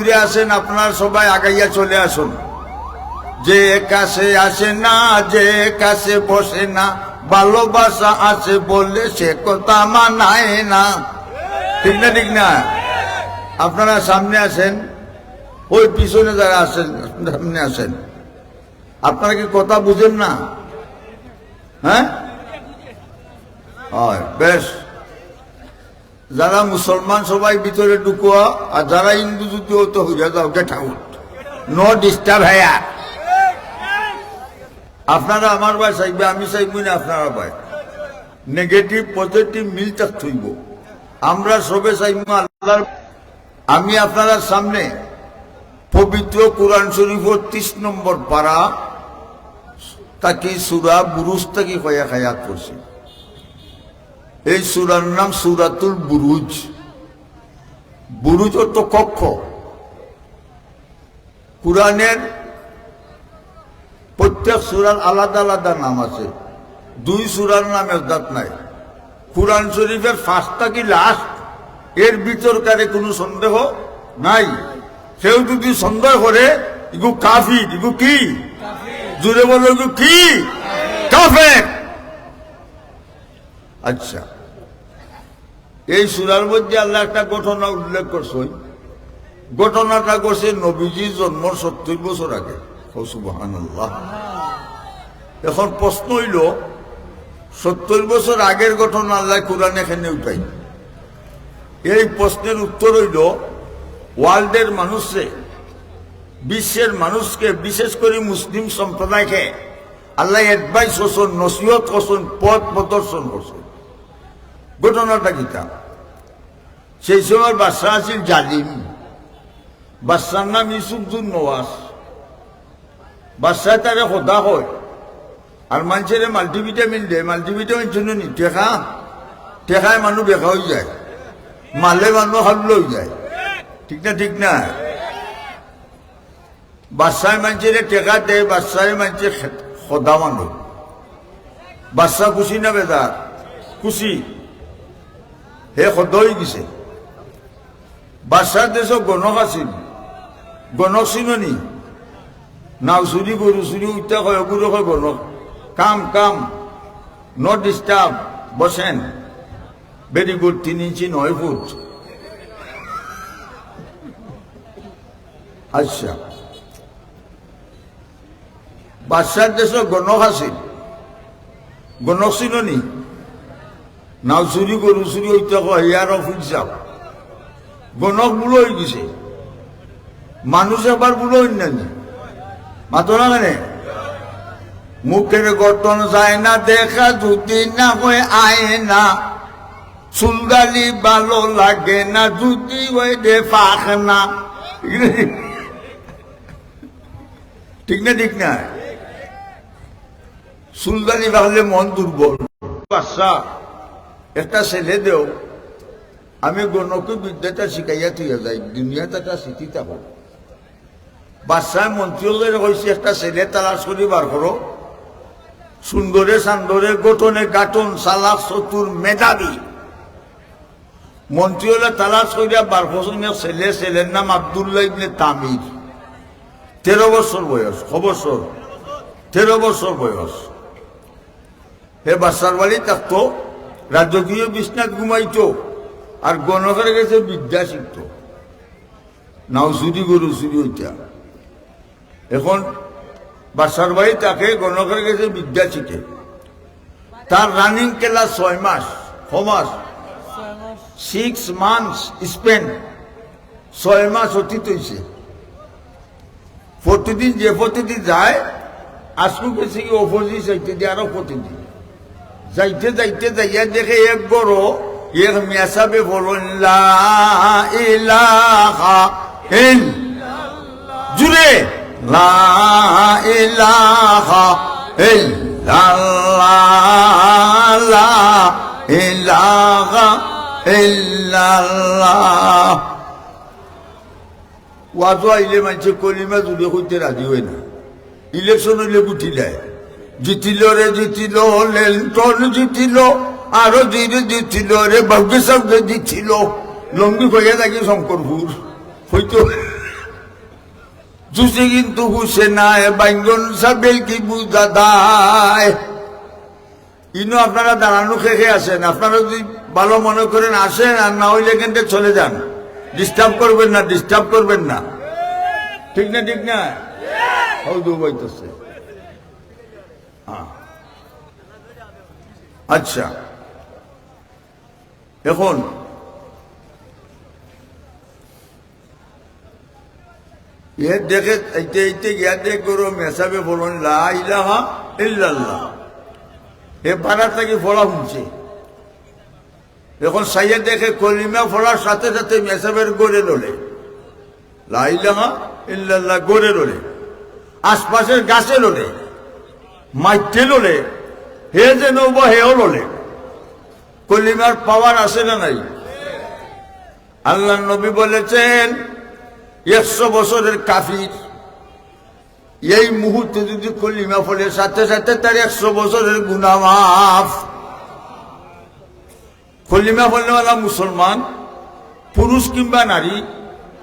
দূরে আসেন, আপনারা সবাই আগাইয়া চলে আসুন। যে কাছে আসে না, যে কাছে বসে না, ভালোবাসা আছে বললে সে কথা মানায় না। ঠিক না ঠিক না? আপনারা সামনে আসেন, ওই পিছনে যারা আসেন সামনে আসেন। আপনারা কি কথা বুঝেন না? হ্যাঁ, বেশ। যারা মুসলমান সবাই ভিতরে ঢুকুয়া, আর যারা হিন্দু যদি হতো হইয়া যাও, গেট আউট, নো ডিস্টার্ব হ্যাঁ। আপনারা আমার ভাই চাইবে, আমি চাইবই না আপনারা ভাই। নেগেটিভ পজিটিভ মিল থাকতে হইব। আমরা সবে চাইব আল্লাহর। আমি আপনার সামনে পবিত্র কোরআন শরীফের 30 নম্বর পারা তাকে সূরা বুরুজ থেকে কয়েক আয়াত করছি। এই সূরার নাম সূরাতুল বুরুজ। বুরুজ অর্থ কক্ষ। কোরআনের প্রত্যেক সূরার আলাদা আলাদা নাম আছে, 2 সূরার নাম একদাত নাই। কোরআন শরীফের ফার্স্টটা কি লাস্ট, এর ভিতরকারে কোনো সন্দেহ নাই। কেউ যদি সন্দেহ করে ইগু কাফির, ইগু কি জুড়ে বলো, ইগু কি কাফের। আচ্ছা, এই সূরার মধ্যে আল্লাহ একটা ঘটনা উল্লেখ করছে। ঘটনাটা করছে নবীজির জন্ম 70 বছর আগে। সুবহানাল্লাহ। এখন প্রশ্ন হইল, 70 বছর আগের ঘটনা আল্লাহ কোরআনে এখানে উঠাই। এই প্রশ্নের উত্তর হইল, ওয়ার্ল্ডের মানুষে, বিশ্বের মানুষকে, বিশেষ করে মুসলিম সম্প্রদায়কে আল্লাহ অ্যাডভাইস করছেন, নসিহত করছেন, পথ প্রদর্শন করছেন। ঘটনাটা কিতা? সেই সময় বাদশা আছিল জালিম। বাদশার নাম ইউসুফজুন নওয়াজ। বাদশাহ তারে খোদা হয়, আর মানুষের মাল্টিভিটামিন দেয়। মাল্টিভিটামিন জন্য নি টেকা, টেকায় মানুষ বেকা হয়ে যায়, মালে মানুষ হাল্ল হয়ে যায়। ঠিক না ঠিক না? বাদশাহ মানুষের টেকা দেয়, বাদশাহ মানুষের খোদা মানুষ। বাদশাহ খুশি না বেদার? খুশি। হে খোদা হয়ে গেছে। বাদশার দেশ গণক আছিল। গণক চিনি নাও চুরি গরু চুরি উঠতে কয়, গুরু কয় গণক। কাম কাম, নো ডিস্টার্ব, বসেন। Very good. 3 ইঞ্চি 9 ফুট। আচ্ছা, বাদশার দেশ গণক আছিল। গণক চিনি নাও চুরি গরু চুরি উঠতে কয়, হিয়ার অফিস যাও। গণক বুলো হয়ে গেছে। মানুষ আবার বুলো অন্যান্য মাতো না কেন? মুখের গঠন যায় না দেখা, যদি না হয়ে আয় না। চুলদালি ভালো লাগে না, যদি ওই দে পাখ না। ঠিক না ঠিক না? চুলদালি ভাবলে মন দুর্বল। বাচ্চা একটা ছেলে দেও, আমি গণকে বিদ্যাটা শিখাইয়া থইয়া যাই, দুনিয়াতে একটা স্মৃতি থাকো। বাদশাহ মন্ত্রীদের কইছে, একটা ছেলে তালাশ করি বার করো, সুন্দরে সান্দরে, গঠনে গাঠন, চালাক চতুর, মেধাবী। মন্ত্রী হলে তালাশ করিয়া বার করছেন ছেলে। ছেলের নাম আব্দুল্লাহ ইবনে তামির। 13 বছর বয়স। 13 বছর বয়স। হে বাদশার বাড়ি থাকতো, রাজকীয় বিছনাত ঘুমাইতো, আর গণকের কাছে বিদ্যা শিখত। নাও চুরি গরু চুরি হইতা। এখন বাদশার বাড়ি তাকে গণকের কাছে বিদ্যা শিখে। তার রানিং ক্লাস 6 মাস। 6 মান্থস স্পেন্ড। 6 মাস অতীত হয়েছে। প্রতিদিন যে প্রতিদিন যায়, আজকু গেছে কি অপোজিট যাইতে দিয়ে, আরো প্রতিদিন যাইতে যাইতে যাইয়া দেখে এক বড় এক মেসাবে বলুন, লা ইলাহা ইল্লাল্লাহ, জুড়ে লা ইলাহা ইল্লাল্লাহ, লা ইলাহা ইল্লাল্লাহ। ওয়াজ আইলে মানুষে কলিমা জুড়ে হইতে রাজি হয় না। ইলেকশন হইলে বুঝিলায়, জিতিল রে জিতিল, লেলটন জিতিল, আরো জিরে জিতিল রে, বাউকে সাউকে জিতিল। লম্বি হইয়া থাকি শঙ্করপুর হইতো। জুসে কিন্তু হুসে নাই বাইঙ্গন সাবেল কি বুঝা দায়। ইনো আপনারা দাঁড়ানো খেয়ে আসেন, আপনারা যদি ভালো মনে করেন আসেন, আর না হইলে কিন্তু চলে যান। ডিস্টার্ব করবেন না, ডিস্টার্ব করবেন না, ঠিক না? ঠিক না? বইতেছে। আচ্ছা, এখন দেখে ইয়াতে করো মেসাবে বলুন লা ইলাহা ইল্লাল্লাহ। এ পাড়া থেকে ফলা শুনছে, এখন সাইয়ে দেখে কলিমা ফলার সাথে সাথে মেসাবের গড়ে লোলে লা ইলাহা ইল্লাল্লাহ গড়ে লোলে, আশপাশের গাছে লোলে, মাইতে লোলে, হে যে নৌব হেও লোলে। কলিমার পাওয়ার আছে না নাই? আল্লাহ নবী বলেছেন 100 বছরের কাফির এই মুহূর্তে যদি কলিমা ফলে সাথে সাথে তার 100 বছরের গুনাহ মাফ। কলিমা ফলনেওয়ালা মুসলমান, পুরুষ কিংবা নারী,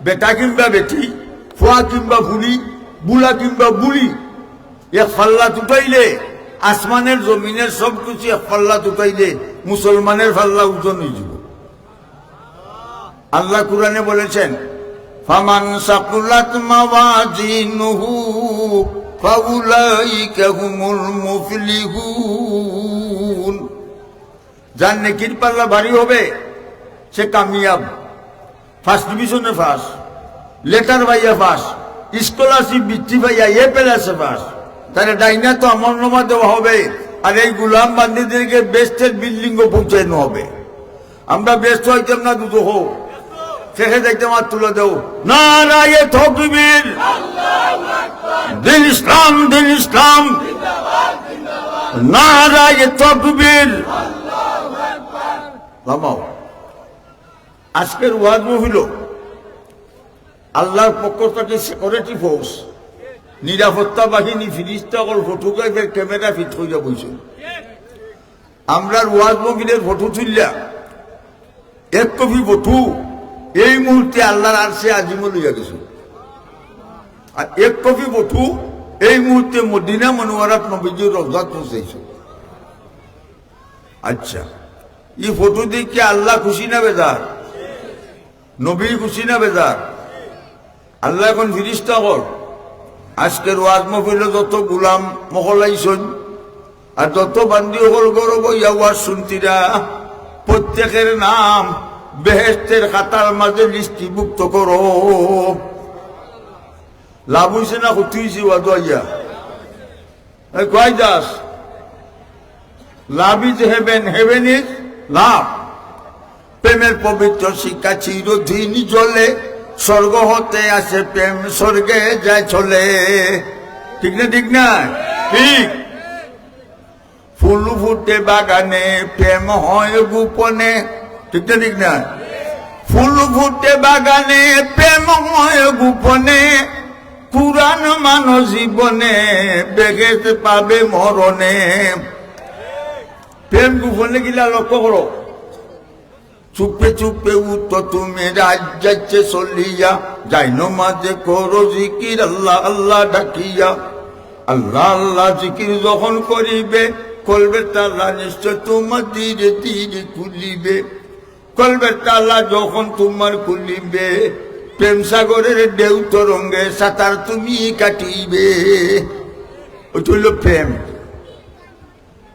বেটা কিংবা বেটি, ফুয়া কিংবা ফুলি, বুলা কিংবা বুড়ি, এক ফাল্লা উঠাইলে আসমানের জমিনের সবকিছু এক ফাল্লা উঠাইলে মুসলমানের ফাল্লা ওজন হয়ে যাব। আল্লাহ কুরআনে বলেছেন ফামান সাকুলাত মাওয়াজিনুহু ফাউলাইকা হুমুল মুফলিহুন। যার নেকির পাল্লা ভারী হবে সে কামিয়াব। ফার্স্ট ডিভিশনে ফার্স্ট, লেটার ভাইয়া ফার্স্ট, স্কলারশিপ বৃত্তি ভাইয়া এ পেলাসে ফার্স্ট, তাহলে ডাইনা তো আমল নামা দেওয়া হবে। আর এই গুলাম বান্দিদেরকে বেস্টের বিল্ডিংও পৌঁছানো হবে। আমরা ব্যস্ত হইতাম না, দুটো হোক শেখে দেখতে মার তুলে দেও নারায়ে তাকবীর, দিন ইসলাম, দিন ইসলাম, নারায়ে তাকবীর। আজকের ওয়াজ হইল আল্লাহর পক্ষ থেকে সিকিউরিটি ফোর্স, নিরাপত্তা বাহিনী, ফিরিস্তা ফটোগ্রাফের ক্যামেরা ফিট হইয়া বইছে। আমরা ওয়াজ মহিলের ফটো তুললা 1 কপি ফটো এই মুহূর্তে আল্লাহর আরশে আজিমে লইয়া গেছে। আর 1 কপি ফটো এই মুহূর্তে মদিনা মুনাওয়ারাত নবীজির রওজাত পৌঁছাইছে। আচ্ছা, এই ফটো দেখে আল্লাহ খুশি না বেজার? নবী খুশি না বেজার? আল্লাহ এখন ফিরিস্তা হল। আজকের ওয়াজ মহফিলে যত গুলাম মহলাইছেন আর যত বান্দি হল গৌরব ইয়া ওয়াজ শুনতিরা, প্রত্যেকের নাম বেহেশতের খাতার মাঝে লিস্টিভুক্ত করো। লাভ হইছে না ক্ষতি হয়েছে? ওয়াজ ইয়া কয় Das, love is haven, haven is love. প্রেমের পবিত্র শিক্ষা চিরদিন জ্বলে, স্বর্গ হতে আসে প্রেম, স্বর্গে যায় চলে। ঠিক না? ঠিক না? ঠিক। ফুল ফুটে বাগানে, প্রেম হয় গোপনে। ঠিক না? ঠিক না? ফুল ফুটে বাগানে, প্রেম হয় গোপনে, পুরাণ মানব জীবনে, বেগেত পাবে মরণে। প্রেম গোপনে গিলা লক্ষ্য করো। চুপে চুপে উঠো তুমি রাত যাচ্ছে চলিয়া, যাই নমাজে করো জিকির আল্লাহ আল্লাহ ডাকিয়া। আল্লাহ আল্লাহ জিকির যখন করিবে, কলবের তালা নিশ্চয় তোমার ধীরে ধীরে খুলিবে। কলবের তালা যখন তোমার খুলিবে, প্রেম সাগরের ঢেউ তরঙ্গে সাঁতার তুমি কাটিবে। ওই হইল প্রেম।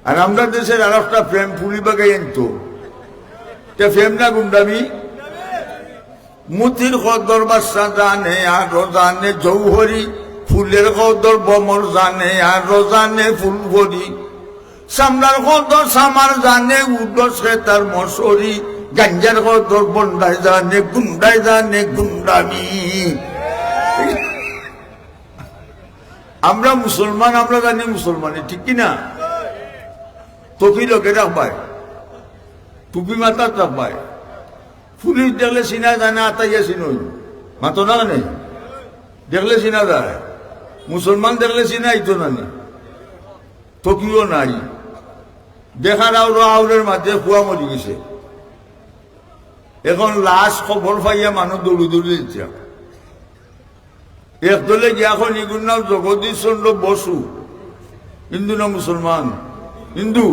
আর আমরা দেশের আর একটা প্রেম ফুলি বাগাই আনতো, প্রেম না গুন্ডামি। মুতির কদর বাসা জানে আর জানে জৌহরি, ফুলের কদর বমর জানে আর জানে ফুল ভরি। সামলার কদর সামার জানে উডস তার মশরি, গাঞ্জার কদর বন্ডায় জানে গুন্ডায় জানে গুন্ডামি। আমরা মুসলমান, আমরা জানি মুসলমানে, ঠিক কিনা? তো কি লোকে রাখবাই, টুপি মাথার রাখবাই, পুলিশ দেখলে চিনা যায় না, আতাইয়া চিনই মাতো না নেই, দেখলে চিনা যায়। মুসলমান দেখলে চিনাই তো নানি, তো কিও নাই। দেখার আউরের মাঝে খুয়া মরি গেছে। এখন লাশ খবর পাইয়া মানুষ দৌড়ি দৌড়ি দিচ্ছে। একদলে গিয়া এখন এগুর নাম জগদীশ চন্দ্র বসু, হিন্দু না মুসলমান? হিন্দু।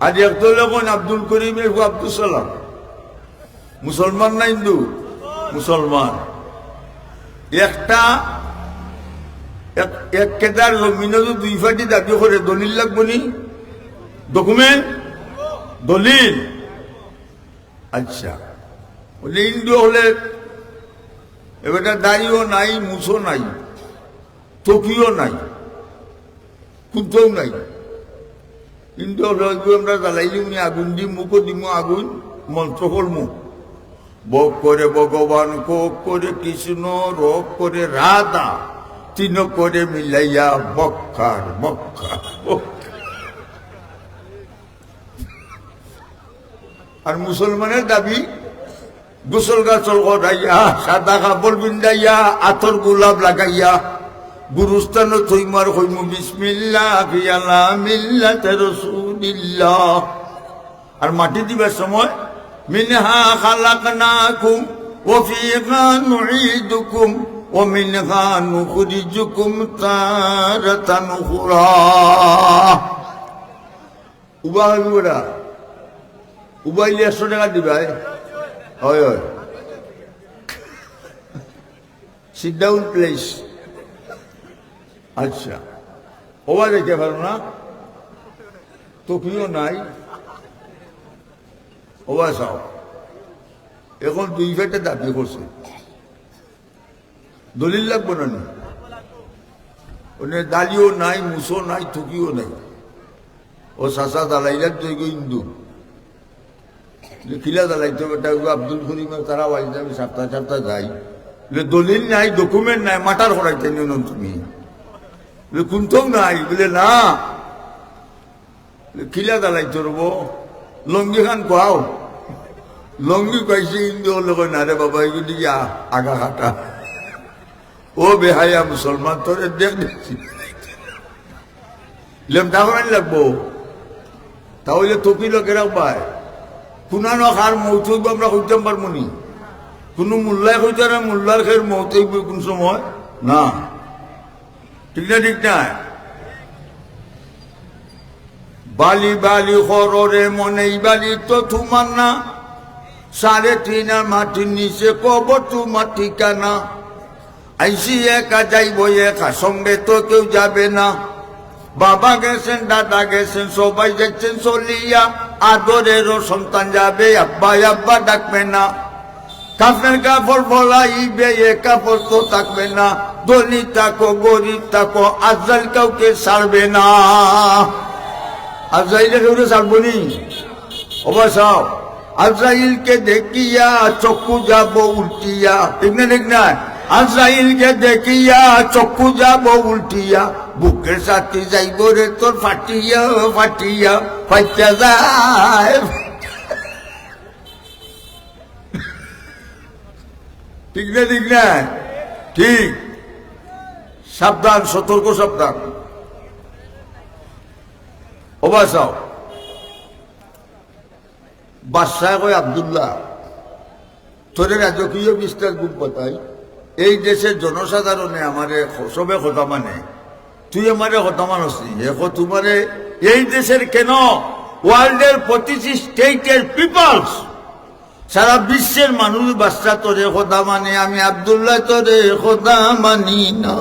আর একদলে কোন আব্দুল করিম আব্দুল সালাম, মুসলমান না হিন্দু? মুসলমান। একটা এক কেদার জমিনে দুই ফাটি দাবি করে, দলিল লাগবো নি? ডকুমেন্ট, দলিল। আচ্ছা, বলে হিন্দু হলে এবার দাড়িও নাই, মুছো নাই, টকিও নাই, কুন্তও নাই। হিন্দু হলে আমরা জ্বালাই দিমনি, আগুন দিম, মুখো দিম আগুন, মন্ত্র করমু। বক করে ভগবান, কোক করে কৃষ্ণ, রোগ করে রাধা, তিন করে মিলাইয়া বক্কার বক্কার। আর মুসলমানের দাবি গোসল গাছল করাইয়া, সাদা কাপড় বিন্দাইয়া, আতর গোলাপ লাগাইয়া, গুরুস্থান থইমার হইমু বিসমিল্লাহ আলা মিল্লাতে রাসূলিল্লাহ। আর মাটি দিবার সময় মিনহা খালাকনাকুম ওয়া ফীহা নুঈদুকুম ওয়া মিনহা নুখরিজুকুম তারাতান উখরা। উবা হইবরা, উবাইলে 100 টাকা দিবাই। হয় হয়, সিট ডাউন প্লেস। আচ্ছা, ওবা দেখতে পারো না, টকিও নাই, ওবা চাও। এখন দুই ফেটে দাবি করছে, দলিল লাগবো না? দালিও নাই, মুসো নাই, টকিও নাই। ও চাচা দালাইলার তুই হিন্দু কিলা দালাইতে আব্দুল করিম তারা বাড়িতে আমি সাপ্তাহ সাপ্তাহ যাই, দলিল নাই, ডকুমেন্ট নাই, মাটার করাইতে নিন তুমি, কোনটাও নাই। বলে না, কিলা দালাইতে রব, লঙ্গি খান কোয়াও, লঙ্গি পাইছে হিন্দু হলে কই না রে বাবা, এগুলি আগা খাটা। ও বেহায়া মুসলমান, তোর দেখ দেখছি লেমটা করাই লাগবো, তাহলে টকি লোকে রাখবাই। কুনানো খার মৌত হইব আমরা কইতে পারবো নি? কোনো মোল্লাই কইতে না মোল্লার খের মৌত হইব কোন সময় না, ঠিক না? ঠিক না? বালি বালি খরে মনেই বালি তো তোমার না, 3.5 মাটির নিচে কবর তোমার ঠিকানা। আইসি একা যাইব একা, সঙ্গে তো কেউ যাবে না। বাবা গেছেন, দাদা গেছেন, সবাই যাচ্ছেন চলিয়া, আদরেরও সন্তান যাবে, আব্বা আব্বা ডাকবে না। কাফের কাপড় ফলাইবে, এ কাপড় তো থাকবে না। ধনী থাকো গরিব থাকো, আজরাইল কাউকে ছাড়বে না। আজরাইলে কেউ ছাড়বো নি? অবশ্যাও আজরাইলকে দেখিয়া চক্ষু যাব উল্টিয়া, ঠিক না? ঠিক না? আজরাইলকে দেখিয়া চক্ষু যাব উল্টিয়া, বুকের সাথে যাইব রে তোর ফাটিয়া ফাটিয়া ফাইটা যায়। ঠিক না? ঠিক না? ঠিক। সাবধান, সতর্ক, সাবধান। অবাসাও বাদশাহ কয়, আব্দুল্লাহ তোরে রাজকীয় বিস্তার গুপ বাতাই, এই দেশের জনসাধারণে আমারে সবে কথা মানে, তুই আমারে কথা মানসি, এখন তোমারে এই দেশের কেন ওয়ার্ল্ডের 25 স্টেটের পিপলস, সারা বিশ্বের মানুষ বাদশা তোরে কথা মানে, আমি আব্দুল্লাহ তোরে কথা মানি না।